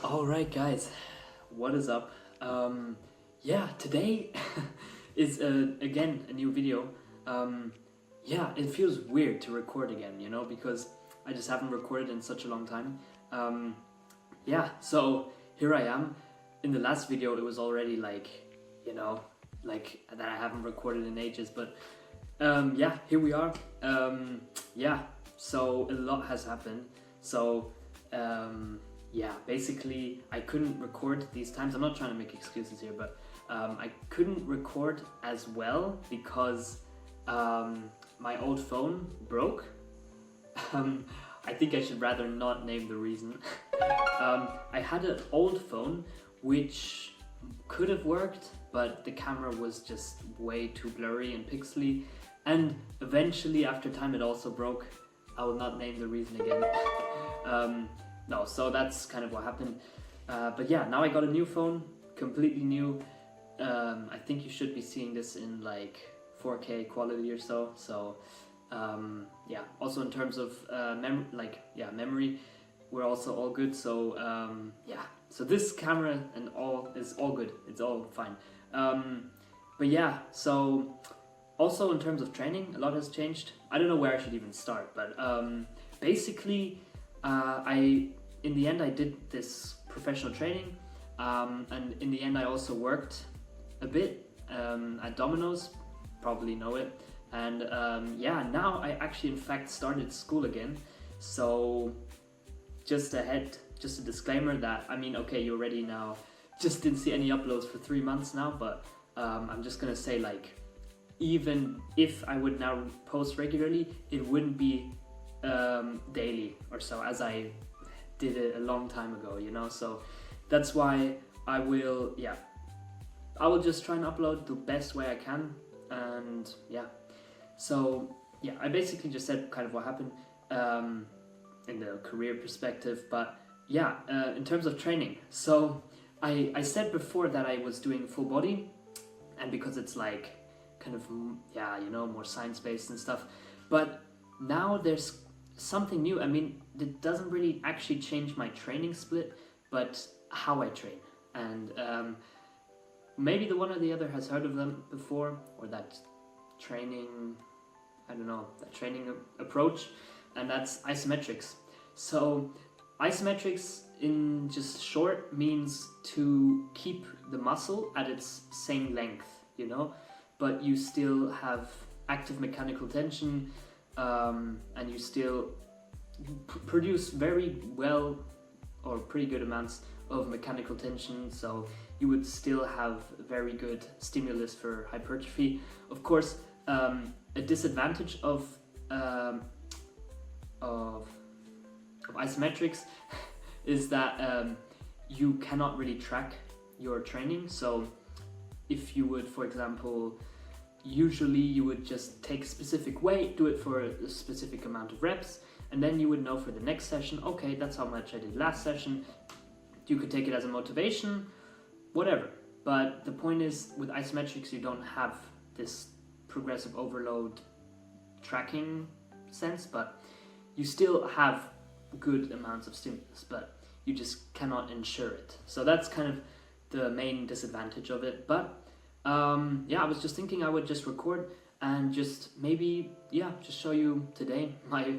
Alright guys, what is up? Yeah, today is again a new video. Yeah, it feels weird to record again, because I just haven't recorded in such a long time. Yeah, so here I am. In the last video it was already like that I haven't recorded in ages, but yeah, here we are. Yeah, so a lot has happened. So yeah, basically I couldn't record these times. I'm not trying to make excuses here, but I couldn't record as well because my old phone broke. I think I should rather not name the reason. I had an old phone which could have worked, but the camera was just way too blurry and pixely, and eventually after time it also broke. I will not name the reason again. No, so that's kind of what happened. But yeah, now I got a new phone, completely new. I think you should be seeing this in like 4K quality or so. So yeah, also in terms of memory, we're also all good. So yeah, so this camera and all is all good. It's all fine. But yeah, so also in terms of training, a lot has changed. I don't know where I should even start, but basically in the end I did this professional training, and in the end I also worked a bit at Domino's, probably know it, and yeah, now I actually in fact started school again. So just a disclaimer that, I mean, okay, you already now just didn't see any uploads for 3 months now, but I'm just gonna say, like, even if I would now post regularly, it wouldn't be daily or so as I did it a long time ago, so that's why I will just try and upload the best way I can. And yeah, so yeah, I basically just said kind of what happened in the career perspective, but yeah, in terms of training, so I said before that I was doing full body, and because it's like kind of, yeah, more science-based and stuff, but now there's something new. I mean, it doesn't really actually change my training split, but how I train. And maybe the one or the other has heard of them before, or that training, I don't know, that training approach, and that's isometrics. So isometrics, in just short, means to keep the muscle at its same length, but you still have active mechanical tension, and you still produce very well or pretty good amounts of mechanical tension, so you would still have very good stimulus for hypertrophy. Of course, a disadvantage of isometrics is that you cannot really track your training. So if you would, for example, usually you would just take a specific weight, do it for a specific amount of reps, and then you would know for the next session, okay, that's how much I did last session. You could take it as a motivation, whatever. But the point is, with isometrics, you don't have this progressive overload tracking sense, but you still have good amounts of stimulus, but you just cannot ensure it. So that's kind of the main disadvantage of it. But yeah, I was just thinking I would just record and just maybe, yeah, just show you today my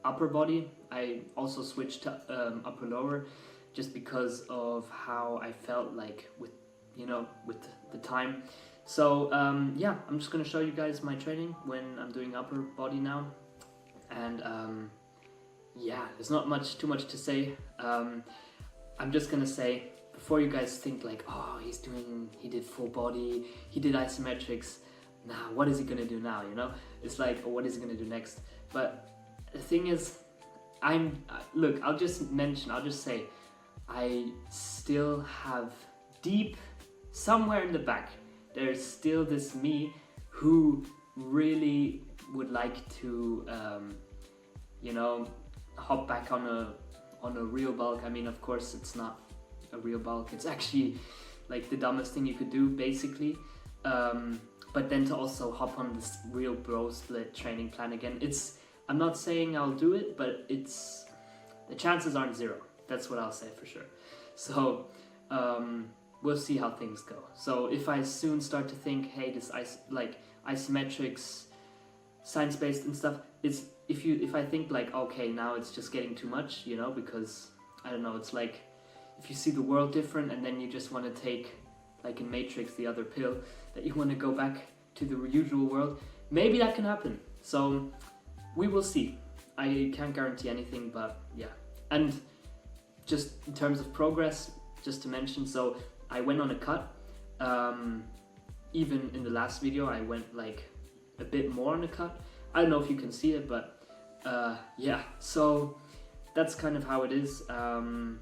upper body. I also switched to upper lower just because of how I felt like with the time. So yeah, I'm just gonna show you guys my training when I'm doing upper body now. And yeah, there's not too much to say. I'm just gonna say, before you guys think like, oh, he did full body, he did isometrics, now what is he gonna do now, It's like, oh, what is he gonna do next? But the thing is, look, I'll just say, I still have deep, somewhere in the back, there's still this me who really would like to, hop back on a real bulk. I mean, of course, it's not a real bulk. It's actually like the dumbest thing you could do, basically. But then to also hop on this real bro split training plan again, I'm not saying I'll do it, but the chances aren't zero. That's what I'll say for sure. So we'll see how things go. So if I soon start to think, hey, this isometrics, science-based and stuff, it's if I think like, okay, now it's just getting too much, you know, because I don't know, it's like if you see the world different and then you just want to take, like in Matrix, the other pill, that you want to go back to the usual world, maybe that can happen. So we will see. I can't guarantee anything, but yeah. And just in terms of progress, just to mention, so I went on a cut. Even in the last video, I went like a bit more on a cut. I don't know if you can see it, but yeah, so that's kind of how it is. And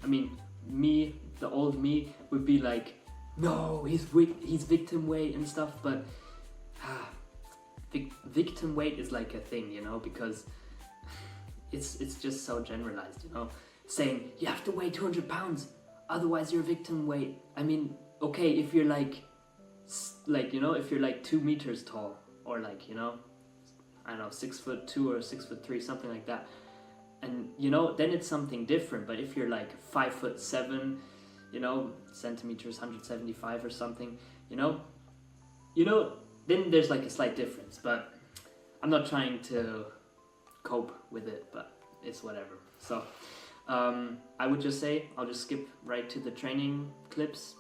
I mean, me, the old me, would be like, no, he's victim weight and stuff, but victim weight is like a thing, you know, because it's just so generalized, you know, saying you have to weigh 200 pounds, otherwise you're victim weight. I mean, okay, if you're like, you know, if you're like 2 meters tall, or like, you know, I don't know, 6'2" or 6'3", something like that, and you know, then it's something different. But if you're like 5'7", you know, centimeters, 175 or something, you know, then there's like a slight difference. But I'm not trying to cope with it, but it's whatever. So I would just say, I'll just skip right to the training clips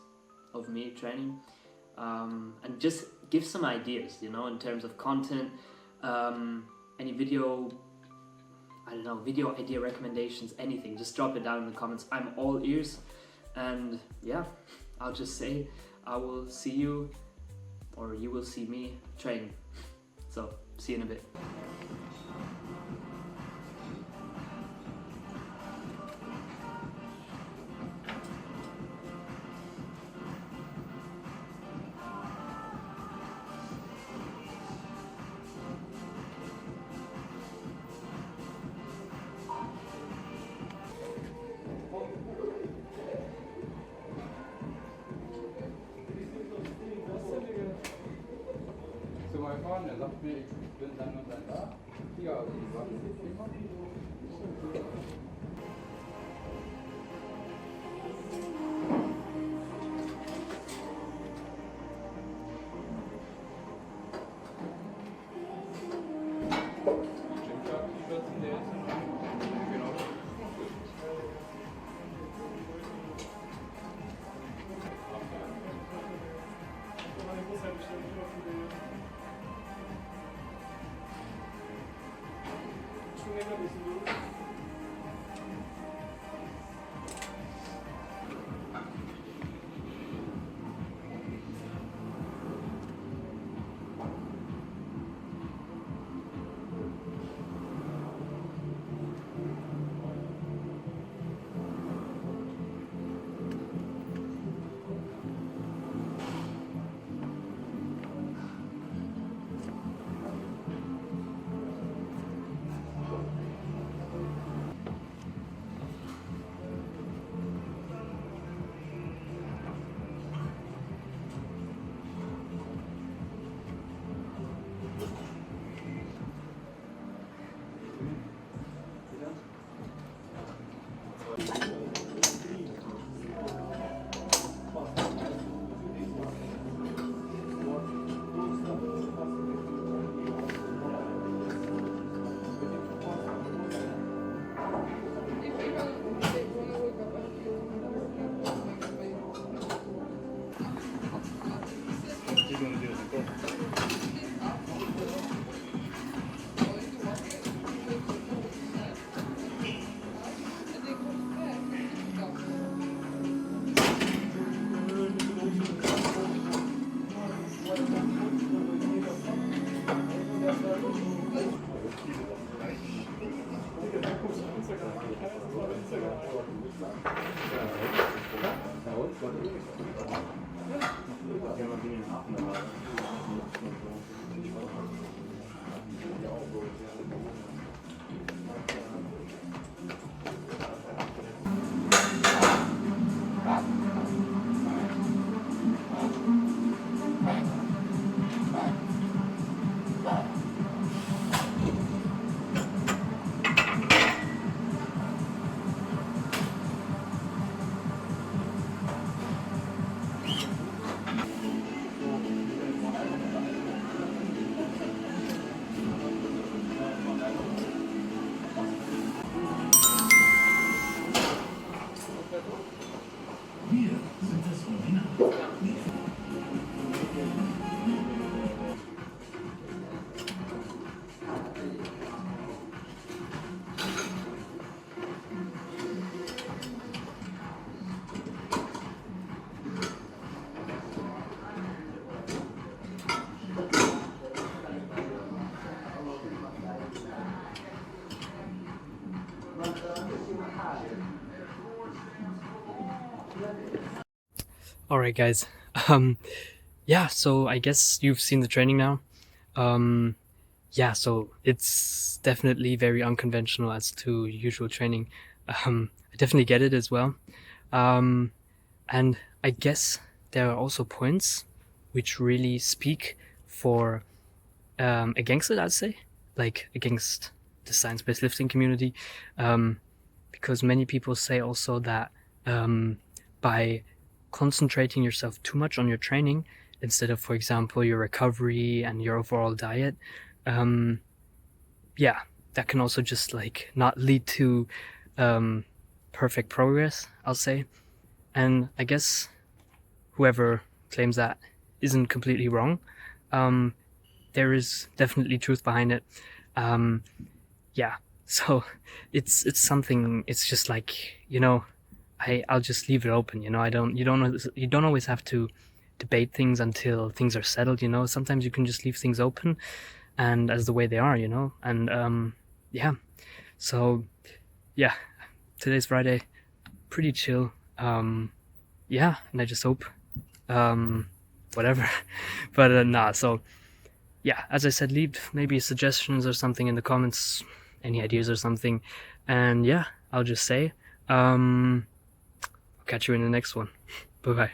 of me training, and just give some ideas, you know, in terms of content, any video, I don't know, video idea recommendations, anything, just drop it down in the comments. I'm all ears. And yeah, I'll just say I will see you, or you will see me train. So see you in a bit. Mal fahren, der sagt mir, ich bin dann und dann da. Ja, also die Sachen sind immer. Alright guys, yeah, so I guess you've seen the training now. Yeah, so it's definitely very unconventional as to usual training. I definitely get it as well. And I guess there are also points which really speak for against it, I'd say, like against the science-based lifting community, because many people say also that by concentrating yourself too much on your training instead of, for example, your recovery and your overall diet, yeah, that can also just like not lead to perfect progress, I'll say. And I guess whoever claims that isn't completely wrong. There is definitely truth behind it. Yeah, so it's something. It's just like, you know, I'll just leave it open. You know, you don't always have to debate things until things are settled. You know, sometimes you can just leave things open and as the way they are. You know, and yeah. So yeah, today's Friday, pretty chill. Yeah, and I just hope whatever. But nah, so yeah, as I said, leave maybe suggestions or something in the comments, any ideas or something. And yeah, I'll just say, I'll catch you in the next one. Bye bye.